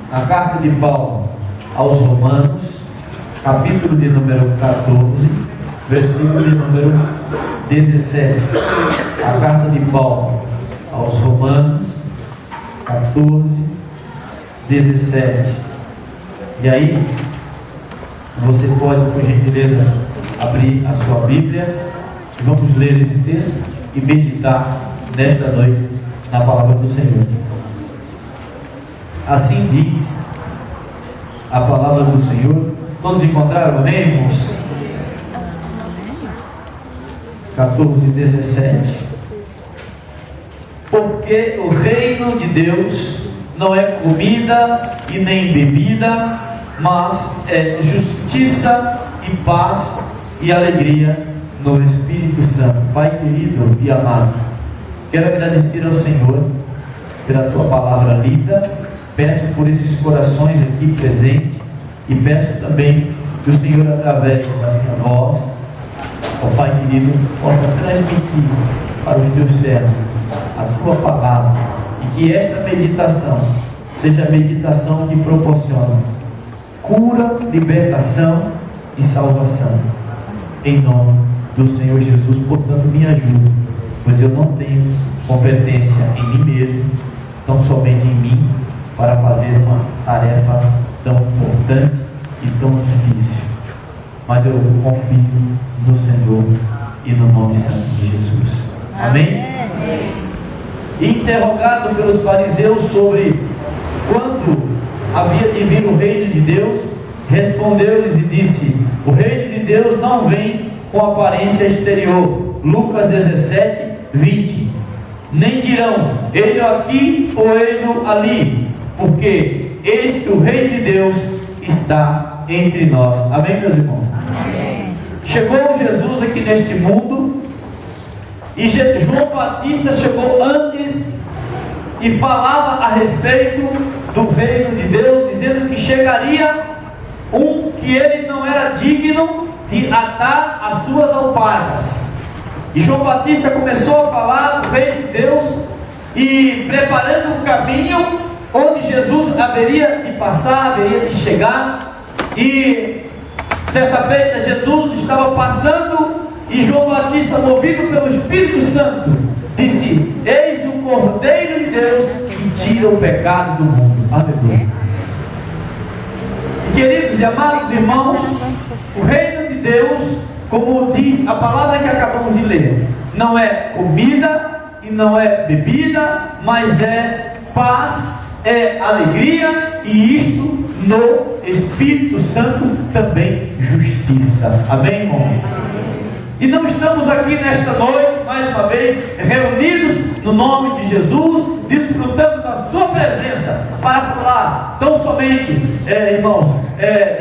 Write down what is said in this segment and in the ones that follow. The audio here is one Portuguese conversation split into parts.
A carta de Paulo aos Romanos, capítulo de número 14, versículo de número 17. A carta de Paulo aos Romanos, 14, 17. E aí, você pode, por gentileza, abrir a sua Bíblia e vamos ler esse texto e meditar nesta noite na palavra do Senhor. Assim diz a palavra do Senhor. Todos encontraram, amém, irmãos? 14, 17. Porque o reino de Deus não é comida e nem bebida, mas é justiça e paz e alegria no Espírito Santo. Pai querido e amado, quero agradecer ao Senhor pela tua palavra lida. Peço por esses corações aqui presentes e peço também que o Senhor, através da minha voz, ó Pai querido, possa transmitir para os teus servos a tua palavra, e que esta meditação seja a meditação que proporciona cura, libertação e salvação, em nome do Senhor Jesus. Portanto, me ajude, pois eu não tenho competência em mim mesmo, tão somente em mim, para fazer uma tarefa tão importante e tão difícil, mas eu confio no Senhor e no nome santo de Jesus. Amém? Amém. Interrogado pelos fariseus sobre quando havia de vir o reino de Deus, respondeu-lhes e disse: o reino de Deus não vem com aparência exterior. Lucas 17, 20. Nem dirão, ele aqui ou ele ali, porque eis que o reino de Deus está entre nós. Amém, meus irmãos? Amém. Chegou Jesus aqui neste mundo, e João Batista chegou antes e falava a respeito do reino de Deus, dizendo que chegaria um que ele não era digno de atar as suas alpargas. E João Batista começou a falar do reino de Deus e preparando o caminho onde Jesus haveria de passar, haveria de chegar. E certa feita Jesus estava passando e João Batista, movido pelo Espírito Santo, disse: eis o Cordeiro de Deus que tira o pecado do mundo. Aleluia. E queridos e amados irmãos, o reino de Deus, como diz a palavra que acabamos de ler, não é comida e não é bebida, mas é paz, é alegria, e isto no Espírito Santo também justiça. Amém, irmãos? E não estamos aqui nesta noite, mais uma vez, reunidos no nome de Jesus, desfrutando da sua presença, para falar tão somente, irmãos,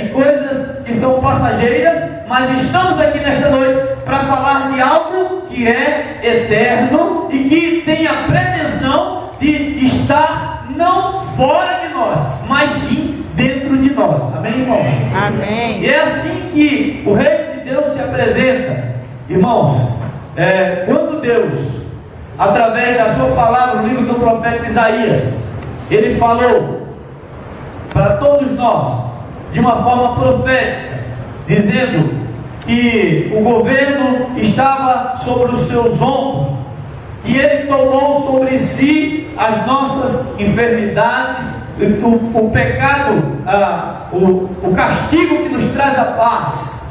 de coisas que são passageiras, mas estamos aqui nesta noite para falar de algo que é eterno e que tem a pretensão de estar não fora de nós, mas sim dentro de nós. Amém, irmãos? Amém. E é assim que o reino de Deus se apresenta, irmãos. Quando Deus, através da sua palavra, no livro do profeta Isaías, ele falou para todos nós de uma forma profética, dizendo que o governo estava sobre os seus ombros, que ele tomou sobre si as nossas enfermidades, o pecado, o castigo que nos traz a paz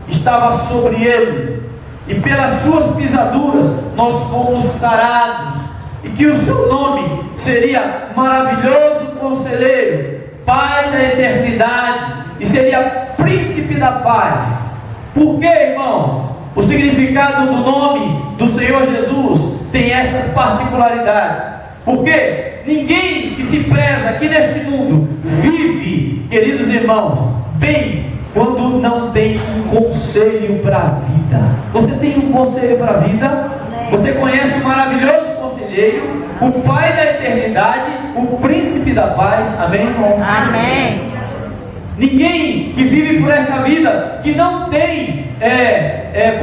estava sobre ele, e pelas suas pisaduras nós fomos sarados, e que o seu nome seria Maravilhoso Conselheiro, Pai da Eternidade, e seria Príncipe da Paz. Por que, irmãos? O significado do nome do Senhor Jesus tem essas particularidades. Porque ninguém que se preza aqui neste mundo vive, queridos irmãos, bem quando não tem um conselho para a vida. Você tem um conselho para a vida? Você conhece o maravilhoso conselheiro, o Pai da eternidade, o Príncipe da paz. Amém, irmãos? Amém. Ninguém que vive por esta vida que não tem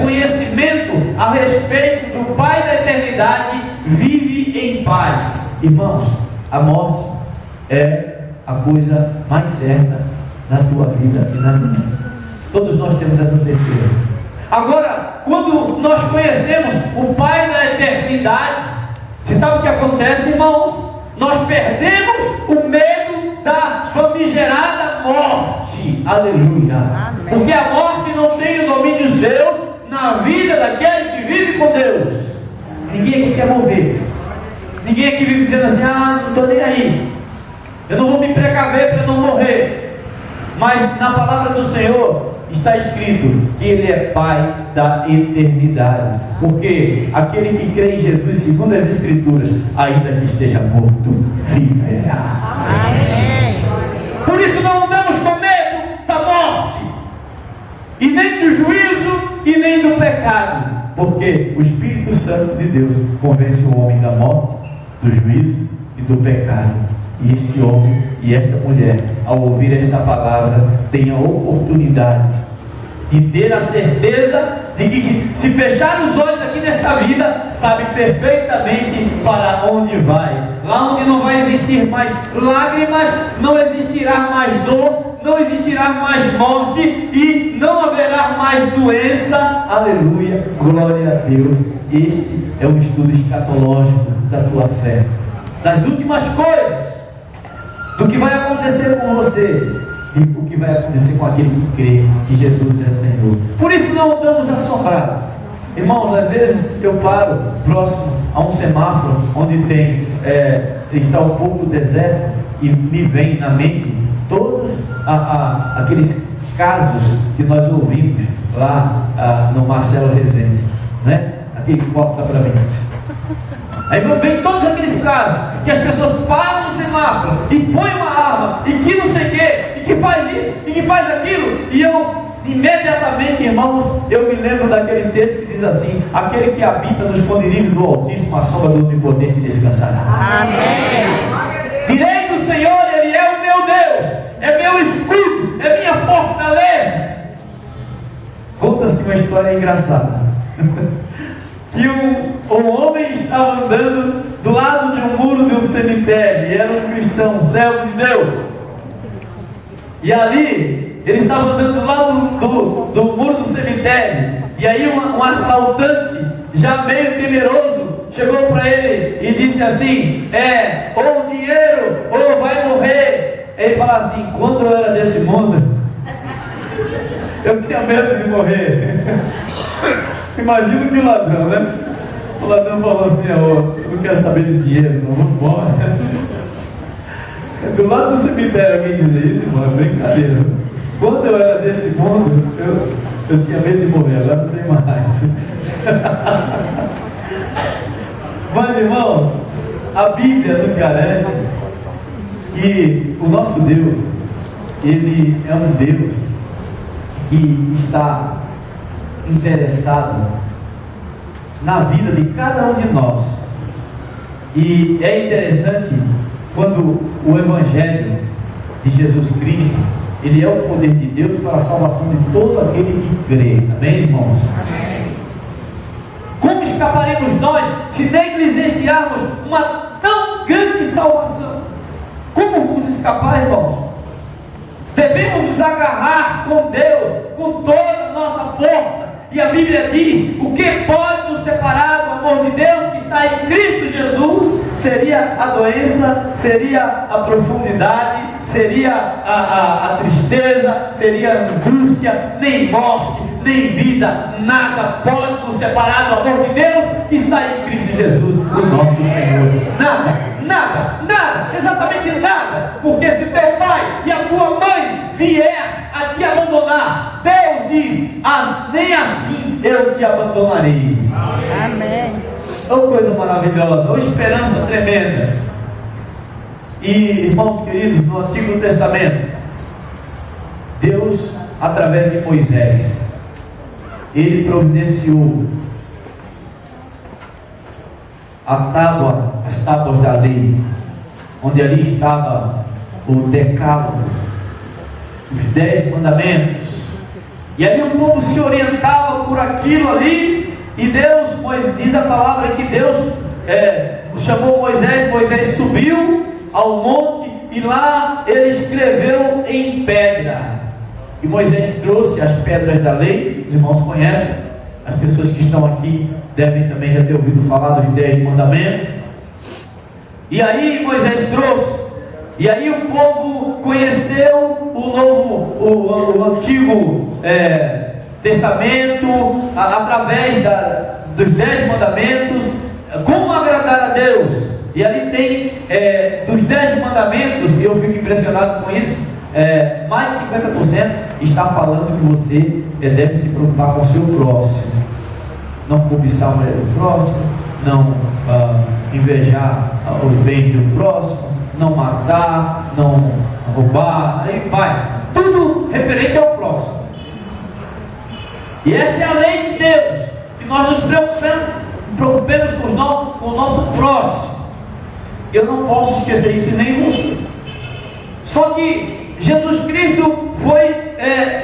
conhecimento a respeito do Pai da eternidade vive em paz. Irmãos, a morte é a coisa mais certa na tua vida e na minha. Todos nós temos essa certeza. Agora, quando nós conhecemos o Pai da eternidade, você sabe o que acontece, irmãos? Nós perdemos o medo da famigerada morte. Aleluia. Amém. Porque a morte não tem o domínio seu na vida daquele que vive com Deus. Ninguém aqui quer morrer. Ninguém aqui vive dizendo assim: não estou nem aí, eu não vou me precaver para não morrer. Mas na palavra do Senhor está escrito que Ele é Pai da eternidade. Porque aquele que crê em Jesus, segundo as Escrituras, ainda que esteja morto, viverá. Amém. Por isso não andamos com medo da morte, e nem do juízo, e nem do pecado. Porque o Espírito Santo de Deus convence o homem da morte, do juízo e do pecado. E este homem e esta mulher, ao ouvir esta palavra, tem a oportunidade de ter a certeza de que, se fechar os olhos aqui nesta vida, sabe perfeitamente para onde vai. Lá onde não vai existir mais lágrimas, não existirá mais dor, não existirá mais morte e não haverá mais doença. Aleluia, glória a Deus. Este é um estudo escatológico da tua fé, das últimas coisas, do que vai acontecer com você e o que vai acontecer com aquele que crê que Jesus é Senhor. Por isso não andamos assombrados. Irmãos, às vezes eu paro próximo a um semáforo onde está um pouco deserto e me vem na mente todos aqueles casos que nós ouvimos lá no Marcelo Rezende, né? Aquele que corta para mim. Aí vem todos aqueles casos que as pessoas param no semáforo e põem uma arma e que não sei o que, e que faz isso e que faz aquilo, e eu imediatamente, irmãos, eu me lembro daquele texto que diz assim: aquele que habita nos esconderijos do Altíssimo, a sombra do Onipotente descansará. Amém. Direi do Senhor, Ele é o meu Deus, é meu escudo, é minha fortaleza. Conta-se uma história engraçada que um homem estava andando do lado de um muro de um cemitério, e era um cristão, um servo de Deus, e ali ele estava andando do lado do muro do cemitério, e aí um assaltante, já meio temeroso, chegou para ele e disse assim: ou dinheiro, ou vai morrer. Ele fala assim: quando eu era desse mundo, eu tinha medo de morrer. Imagina que o ladrão, né? O ladrão falou assim: eu não quero saber de dinheiro, não, vamos embora. Do lado do cemitério alguém dizer isso, irmão, é brincadeira. Quando eu era desse mundo, eu tinha medo de morrer, agora não tem mais. Mas, irmãos, a Bíblia nos garante que o nosso Deus, Ele é um Deus que está interessado na vida de cada um de nós. E é interessante quando o Evangelho de Jesus Cristo, ele é o poder de Deus para a salvação de todo aquele que crê. Amém, irmãos? Amém. Como escaparemos nós se negligenciarmos uma tão grande salvação? Como vamos escapar, irmãos? Devemos nos agarrar com Deus com toda a nossa força. E a Bíblia diz: o que pode nos separar do amor de Deus que está em Cristo Jesus? Seria a doença, seria a profundidade, seria a tristeza, seria a angústia. Nem morte, nem vida, nada pode nos separar do amor de Deus que está em Cristo Jesus, o nosso Senhor. Nada, nada, nada, exatamente nada. Porque se teu pai e a tua mãe vier a te abandonar, Deus diz: nem assim eu te abandonarei. Amém. Oh, coisa maravilhosa, oh, esperança tremenda. E, irmãos queridos, no Antigo Testamento, Deus, através de Moisés, Ele providenciou as tábuas da lei, onde ali estava o decálogo, os 10 mandamentos, e ali o povo se orientava por aquilo ali. E Deus, pois diz a palavra que Deus chamou Moisés. Moisés subiu ao monte e lá ele escreveu em pedra. E Moisés trouxe as pedras da lei, os irmãos conhecem, as pessoas que estão aqui devem também já ter ouvido falar dos 10 mandamentos. E aí Moisés trouxe, e aí o povo conheceu o Antigo Testamento através dos 10 mandamentos, como agradar a Deus. E ali tem dos 10 mandamentos, e eu fico impressionado com isso, mais de 50% está falando que você deve se preocupar com o seu próximo, não cobiçar a mulher do próximo, não invejar os bens do próximo, não matar, não roubar, aí vai, tudo referente ao próximo. E essa é a lei de Deus, que nós nos preocupemos com o nosso próximo. Eu não posso esquecer isso, nem você. Só que Jesus Cristo foi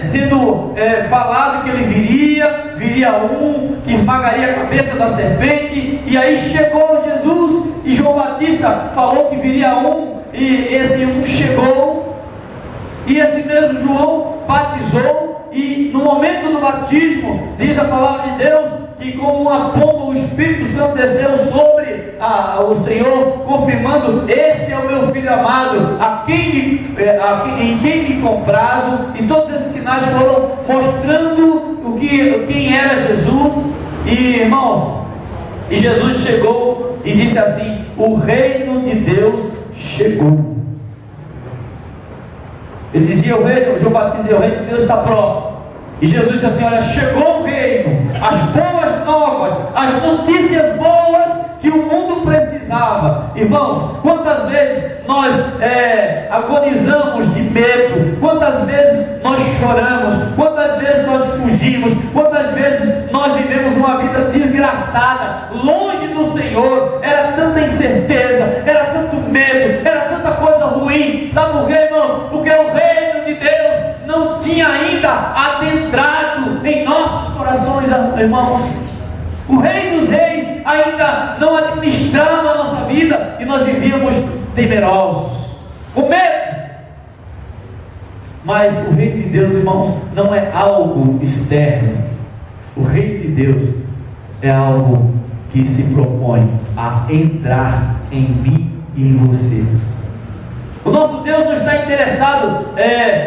sendo falado que ele viria um que esmagaria a cabeça da serpente, e aí chegou Jesus, e João Batista falou que viria um, e esse um chegou, e esse mesmo João batizou, e no momento do batismo, diz a palavra de Deus, que como uma pomba o Espírito Santo desceu sobre o Senhor, confirmando: este é o meu Filho amado, em quem me comprazo. E todos esses sinais foram mostrando quem era Jesus. E irmãos, e Jesus chegou e disse assim: o reino de Deus chegou. Ele dizia: João Batista dizia: o reino de Deus está próximo. E Jesus disse assim: olha, chegou o reino, as boas novas, as notícias boas que o mundo precisava. Irmãos, quantas vezes nós agonizamos de medo, quantas vezes nós choramos, quantas vezes nós fugimos, quantas vezes nós vivemos uma vida desgraçada, longe do Senhor. Era tanta incerteza, era tanto medo, era tanta coisa ruim. Sabe por quê, irmão? Porque o reino de Deus não tinha ainda adentrado em nossos corações, irmãos. O Rei dos Reis ainda não administrava a nossa vida, e nós vivíamos temerosos, com medo. Mas o Reino de Deus, irmãos, não é algo externo. O Reino de Deus é algo que se propõe a entrar em mim e em você. O nosso Deus não está interessado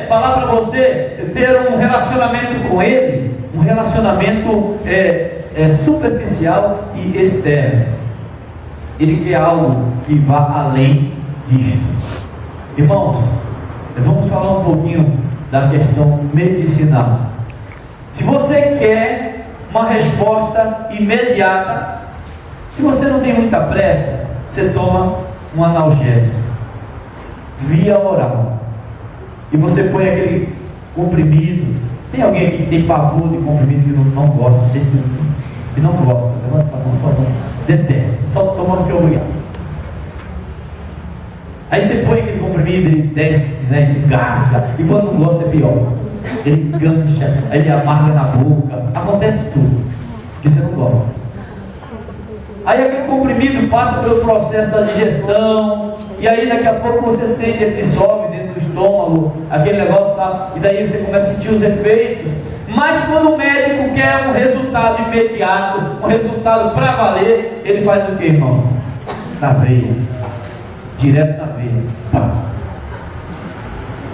falar para você ter um relacionamento com Ele, um relacionamento superficial e externo. Ele quer algo que vá além disso. Irmãos, vamos falar um pouquinho da questão medicinal. Se você quer uma resposta imediata, se você não tem muita pressa, você toma um analgésico via oral, e você põe aquele comprimido. Tem alguém aqui que tem pavor de comprimido, que não gosta, que não gosta? Levanta a mão, por favor. Detesta, só toma porque é obrigado. Aí você põe aquele comprimido, ele desce, né? Ele engasga, e quando não gosta é pior. Ele engancha, aí ele amarga na boca, acontece tudo, porque você não gosta. Aí aquele comprimido passa pelo processo da digestão, e aí daqui a pouco você sente, ele dissolve dentro do estômago, aquele negócio tá, e daí você começa a sentir os efeitos. Mas quando o médico quer um resultado imediato, um resultado para valer, ele faz o que, irmão? Na veia, direto na veia, pá.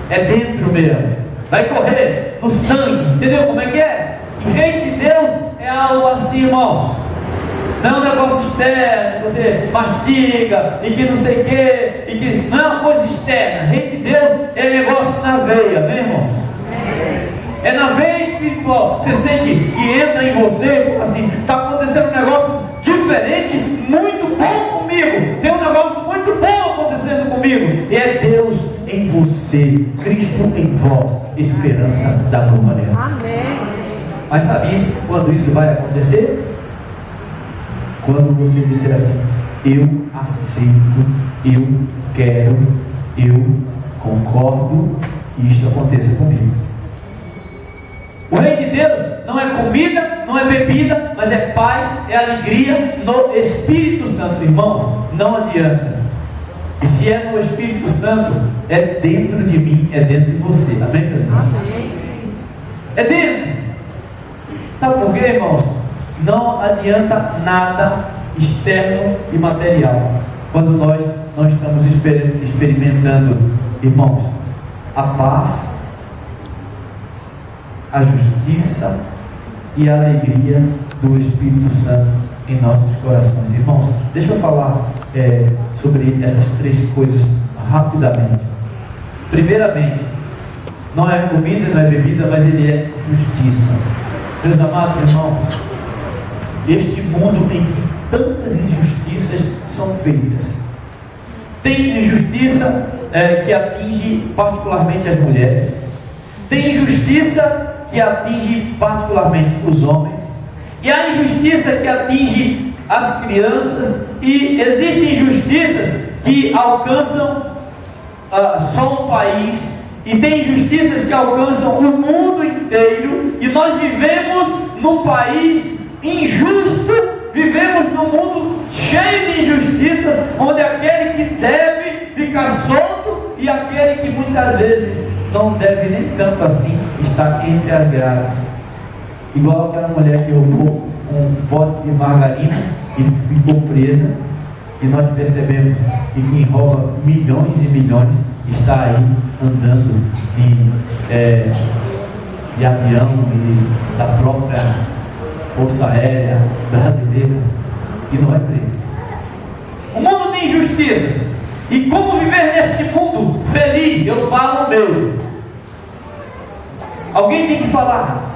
É dentro mesmo, vai correr no sangue, entendeu como é que é? E o reino de Deus é algo assim, irmãos. Não é um negócio externo, que você mastiga e que não sei o que, e que não é uma coisa externa. Reino de Deus é negócio na veia, meu irmão. É na veia espiritual. Você sente que entra em você, como assim, está acontecendo um negócio diferente, muito bom comigo. Tem um negócio muito bom acontecendo comigo. E é Deus em você, Cristo em vós, esperança da glória. Amém. Mas sabe isso? Quando isso vai acontecer? Quando você disser assim: eu aceito, eu quero, eu concordo que isto aconteça comigo. O reino de Deus não é comida, não é bebida, mas é paz, é alegria no Espírito Santo. Irmãos, não adianta. E se é no Espírito Santo, é dentro de mim, é dentro de você. Amém, meu irmão? É dentro. Sabe por quê, irmãos? Não adianta nada externo e material quando nós não estamos experimentando, irmãos, a paz, a justiça e a alegria do Espírito Santo em nossos corações. Irmãos, deixa eu falar sobre essas três coisas rapidamente. Primeiramente, não é comida, não é bebida, mas ele é justiça. Meus amados irmãos, este mundo em que tantas injustiças são feitas, tem injustiça que atinge particularmente as mulheres, tem injustiça que atinge particularmente os homens, e há injustiça que atinge as crianças, e existem injustiças que alcançam só um país, e tem injustiças que alcançam o mundo inteiro, e nós vivemos num país injusto, vivemos num mundo cheio de injustiças, onde aquele que deve fica solto, e aquele que muitas vezes não deve nem tanto assim está entre as grades. Igual aquela mulher que roubou um pote de margarina e ficou presa, e nós percebemos que quem rouba milhões e milhões está aí andando de avião e da própria Força Aérea Brasileira e não é preso. O mundo tem injustiça, e como viver neste mundo feliz? Eu falo mesmo. Alguém tem que falar.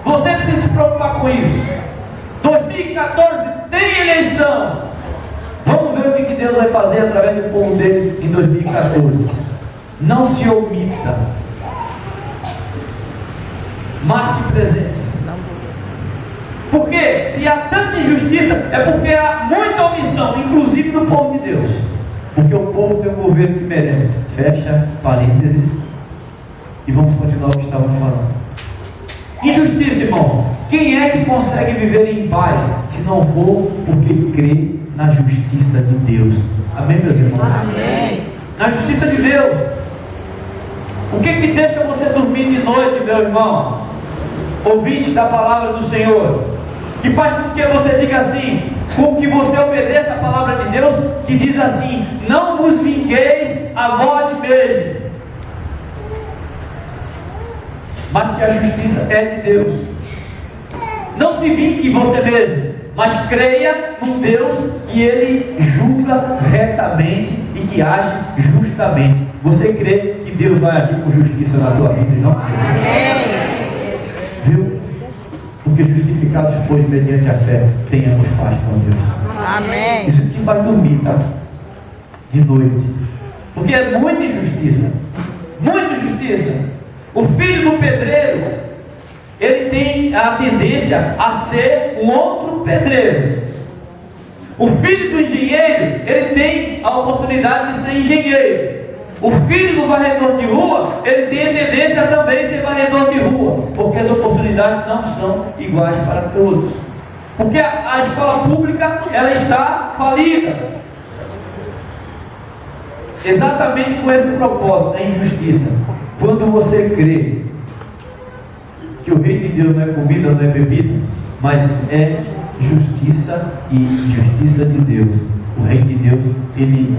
Você precisa se preocupar com isso. 2014 tem eleição. Vamos ver o que Deus vai fazer através do povo dele em 2014. Não se omita. Marque presença. Porque se há tanta injustiça, é porque há muita omissão, inclusive do povo de Deus. Porque o povo tem um governo que merece. Fecha parênteses. E vamos continuar o que estávamos falando. Injustiça, irmão. Quem é que consegue viver em paz se não for porque crê na justiça de Deus? Amém, meus irmãos? Amém. Na justiça de Deus. O que deixa você dormir de noite, meu irmão? Ouvinte da palavra do Senhor. Que faz com que você diga assim, com que você obedeça a palavra de Deus, que diz assim: não vos vingueis a vós mesmos, mas que a justiça é de Deus. Não se vingue você mesmo, mas creia num Deus que Ele julga retamente e que age justamente. Você crê que Deus vai agir com justiça na tua vida e não? Viu? Porque justificados, pois, mediante a fé, tenhamos paz com Deus. Amém. Isso te faz dormir, tá? De noite. Porque é muita injustiça. Muita injustiça. O filho do pedreiro, ele tem a tendência a ser um outro pedreiro. O filho do engenheiro, ele tem a oportunidade de ser engenheiro. O filho do varredor de rua, ele tem a tendência a também ser varredor de rua, porque as oportunidades não são iguais para todos. Porque a escola pública, ela está falida. Exatamente com esse propósito, a injustiça. Quando você crê que o reino de Deus não é comida, não é bebida, mas é justiça e justiça de Deus. O reino de Deus, ele,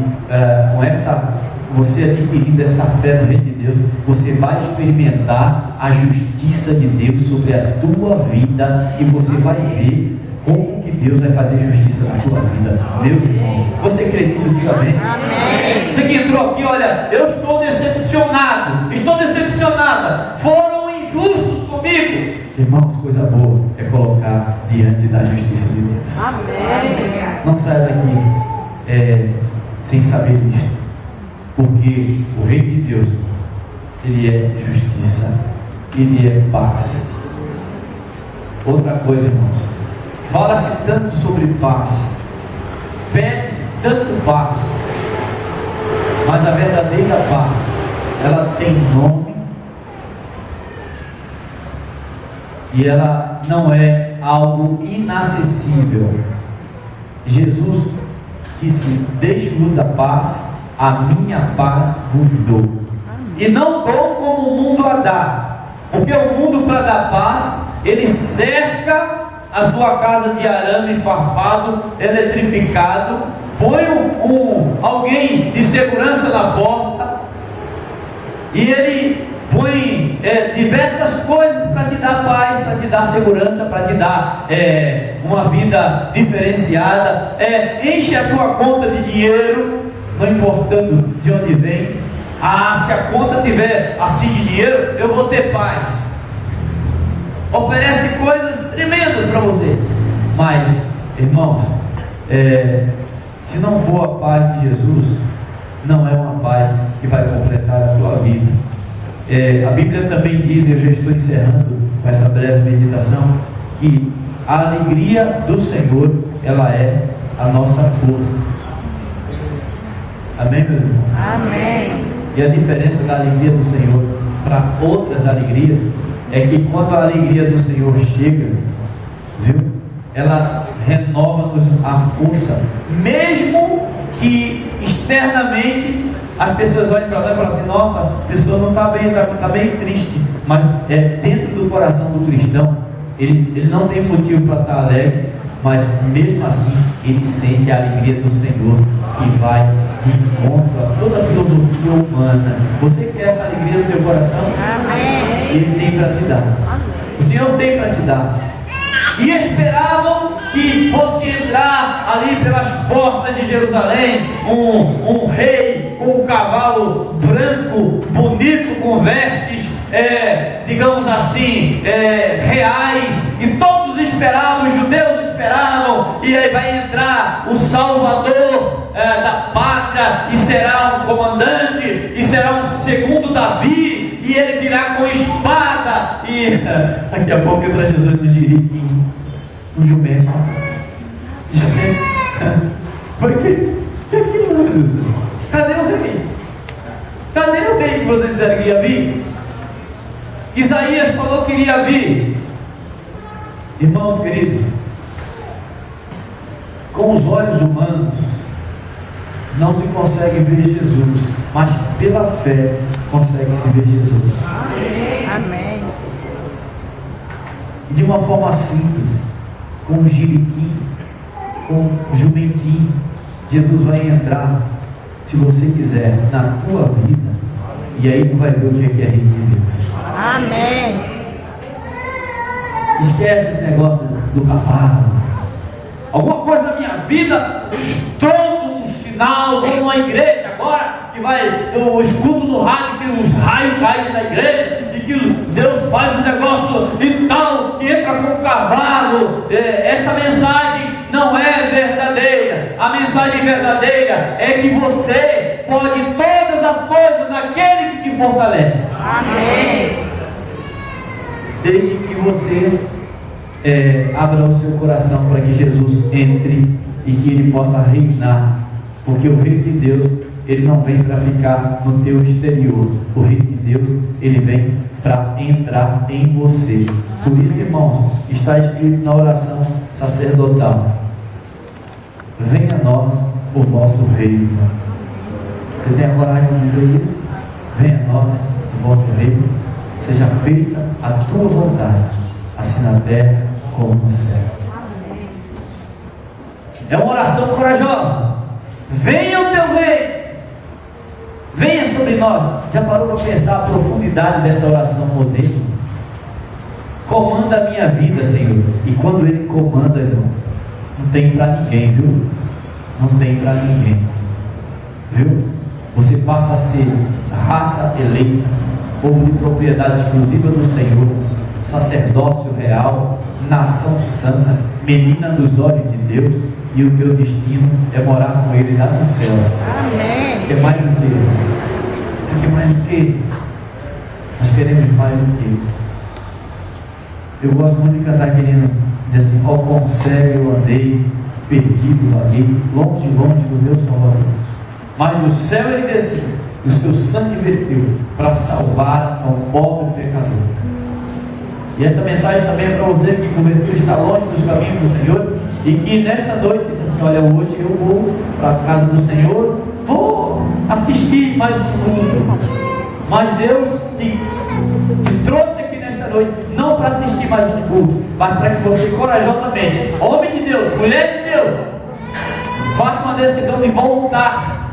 com essa, você adquirindo essa fé no reino de Deus, você vai experimentar a justiça de Deus sobre a tua vida, e você vai ver como que Deus vai fazer justiça na tua vida. Deus, irmão, você crê nisso? Diga amém. Amém. Você que entrou aqui, olha, eu estou decepcionado, estou decepcionada, foram injustos comigo. Irmãos, coisa boa é colocar diante da justiça de Deus. Amém. Não saia daqui sem saber disso, porque o reino de Deus, ele é justiça, ele é paz. Outra coisa, irmãos, fala-se tanto sobre paz, pede-se tanto paz, mas a verdadeira paz, ela tem nome, e ela não é algo inacessível. Jesus disse: deixo-vos a a minha paz vos dou. E não dou como o mundo a dá. Porque o mundo, para dar paz, ele cerca a sua casa de arame farpado, eletrificado, põe alguém de segurança na porta, e ele põe diversas coisas para te dar paz, para te dar segurança, para te dar uma vida diferenciada, enche a tua conta de dinheiro, não importando de onde vem. Se a conta tiver assim de dinheiro, eu vou ter paz. Oferece coisas tremendas para você, mas, irmãos, se não for a paz de Jesus, não é uma paz que vai completar a tua vida. A Bíblia também diz, eu já estou encerrando com essa breve meditação, que a alegria do Senhor, ela é a nossa força. Amém, meus irmãos? Amém. E a diferença da alegria do Senhor para outras alegrias é que quando a alegria do Senhor chega, viu? Ela renova-nos a força, mesmo que externamente as pessoas olhem para lá e falam assim: nossa, a pessoa não está bem, está bem triste. Mas dentro do coração do cristão, ele não tem motivo para estar alegre, mas mesmo assim ele sente a alegria do Senhor, que vai de encontro a toda a filosofia humana. Você quer essa alegria do teu coração? Amém. Ele tem para te dar. O Senhor tem para te dar. E esperavam que fosse entrar ali pelas portas de Jerusalém um rei com um cavalo branco, bonito, com vestes, digamos assim, reais, e todos esperavam, os judeus esperavam, e aí vai entrar o Salvador da pátria, e será um comandante, e será um segundo Davi, e ele virá com espada, e daqui a pouco entra Jesus no jiriquinho, no jumento. Por quê? Que aquilo? Cadê o rei? Cadê o rei que vocês disseram que ia vir? Isaías falou que iria vir. Irmãos queridos, com os olhos humanos não se consegue ver Jesus, mas pela fé consegue-se ver Jesus. Amém. E de uma forma simples, com um jiriquinho, com um jumentinho, Jesus vai entrar, se você quiser, na tua vida, e aí tu vai ver o que é reino de Deus. Amém. Esquece esse negócio do cavalo. Alguma coisa da minha vida, estrondo, um sinal, vou numa igreja agora, que eu escuto no rádio que os raios caem na igreja, e que Deus faz um negócio e tal, que entra com o cavalo. Essa mensagem não é verdadeira. A mensagem verdadeira é que você pode todas as coisas naquele que te fortalece. Amém. Desde que você abra o seu coração para que Jesus entre e que Ele possa reinar, porque o reino de Deus, Ele não vem para ficar no teu exterior. O reino de Deus, Ele vem para entrar em você. Por isso, irmãos, está escrito na oração sacerdotal: venha a nós o vosso reino. Você tem a coragem de dizer isso? Venha a nós o vosso reino, seja feita a tua vontade, assim na terra como no céu. É uma oração corajosa. Venha o teu reino, venha sobre nós. Já parou para pensar a profundidade desta oração moderna? Comanda a minha vida, Senhor. E quando Ele comanda, irmão, não tem para ninguém, viu? Não tem para ninguém, viu? Você passa a ser raça eleita, povo de propriedade exclusiva do Senhor, sacerdócio real, nação santa, menina dos olhos de Deus, e o teu destino é morar com Ele lá no céu. Amém. Quer mais o quê? Você quer mais o quê? Nós queremos mais o quê? Eu gosto muito de cantar querendo dizer assim: ó quão cego eu andei, perdido vaguei, longe do meu Salvador. Mas do céu Ele desceu, e o seu sangue verteu para salvar ao pobre pecador. E essa mensagem também é para você que porventura está longe dos caminhos do Senhor, e que nesta noite diz assim: olha, hoje eu vou para a casa do Senhor, vou assistir mais um culto. Mas Deus te trouxe aqui nesta noite, não para assistir mais um culto, mas para que você corajosamente, homem de Deus, mulher de Deus, faça uma decisão de voltar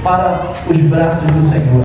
para os braços do Senhor.